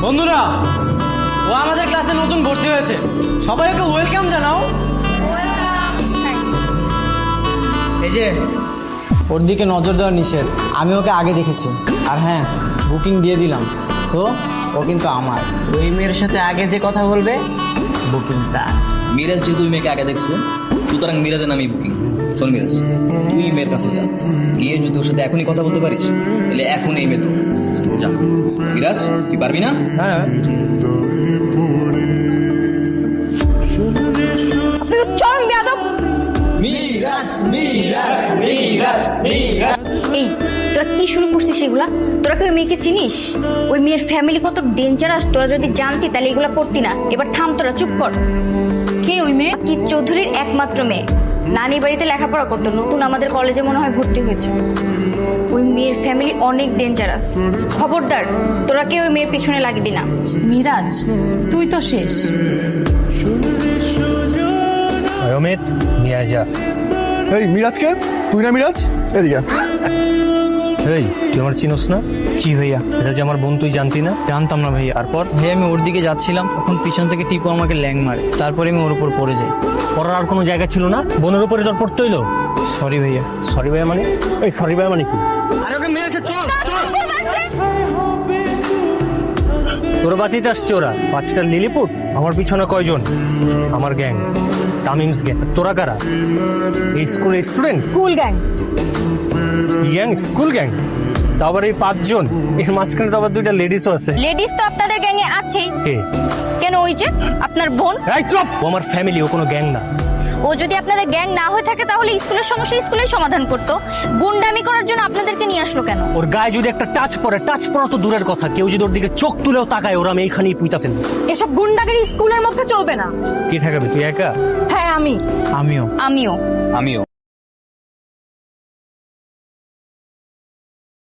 বন্ধুরা, ও আমাদের ক্লাসে নতুন ভর্তি হয়েছে, সবাই ওকে ওয়েলকাম জানাও। এই যে ওর দিকে নজর দেওয়া নিষেধ, আমি ওকে আগে দেখেছি, আর হ্যাঁ বুকিং দিয়ে দিলাম, সো ও কিন্তু আমার। ওই মেয়ের সাথে আগে যে কথা বলবে বুকিং তার। মিরাজ যেহেতু ওই মেয়েকে আগে দেখছে, সুতরাং মিরাজের নামই বুকিং। শোন মিরাজ, তুই মেয়ের কাছে যা, গিয়ে যদি ওর সাথে এখনই কথা বলতে পারিস তাহলে এখন এই মেয়ে তো যা। মিরাজ, তুই পারবি না? হ্যাঁ, আপনি তো চরম বেয়াদব। মিরাজ মিরাজ মিরাজ মিরাজ। এই তোরা কি শুরু করছিস এগুলা? তোরা কি ওই মেয়েকে চিনিস? ওই মেয়ের ফ্যামিলি কত ডেঞ্জারাস, তোরা যদি জানতি তাহলে এগুলা পড়তি না। এবার থাম, তোরা চুপ কর। কে ওই মেয়ে? কি চৌধুরীর একমাত্র মেয়ে, নানি বাড়িতে লেখাপড়া করতো, নতুন আমাদের কলেজে মনে হয় ভর্তি হয়েছে। ওই মেয়ের ফ্যামিলি অনেক ডেঞ্জারাস, খবরদার তোরা কেউ ওই মেয়ের পিছনে লাগিবি না। মিরাজ, তুই তো শেষ। অমিত নিয়ে যা। এই মিরাজকে, তুই না মিরাজ? এদিকে এই তুই আমার চিনোস না? জি ভাইয়া। এটা যে আমার বোন, তুই জানতি না? জানতাম না ভাইয়া। তারপর ভাইয়া আমি ওর দিকে যাচ্ছিলাম, তখন পিছন থেকে টিপু আমাকে ল্যাং মারে, তারপরে আমি ওর উপর পড়ে যাই। পড়ার আর কোনো জায়গা ছিল না? বোনের উপরে তোর পড়তে হইলো? সরি ভাইয়া। সরি ভাই মানে? এই সরি ভাই মানে কি? আরে ওকে মেরেছে, চল চল। তোরা বাঁচিতে আসছে ওরা, 5টা লিলিপুট। আমার পিছনে কয়জন? আমার গ্যাং, তামিমস গ্যাং। তোরা কারা? এই স্কুলের স্টুডেন্ট? কুল গ্যাং। Gang, school gang? তাও আবার এই 5 জন, এর মাঝখানে তো আবার 2টা লেডিসও আছে। লেডিস তো আপনাদের গ্যাংয়ে আছেই। কে? কেন, ওই যে আপনার বোন। এই চুপ! ও আমার ফ্যামিলি, ও কোনো গ্যাং না। ও যদি আপনাদের গ্যাং না হয়ে থাকে তাহলে স্কুলের সমস্যা স্কুলেই সমাধান করতো। গুন্ডামি করার জন্য আপনাদেরকে নিয়ে আসলো কেন? ওর গায়ে যদি একটা টাচ পড়ে, টাচ পড়া তো দূরের কথা, কেউ যদি ওর দিকে চোখ তুলেও তাকায়, ওরা আমি এইখানেই পুইতা ফেলবো। এসব গুন্ডাগিরি স্কুলের মধ্যে চলবে না। কে ঠেকাবে? তুই একা? হ্যাঁ আমি। আমিও। আমিও। আমিও।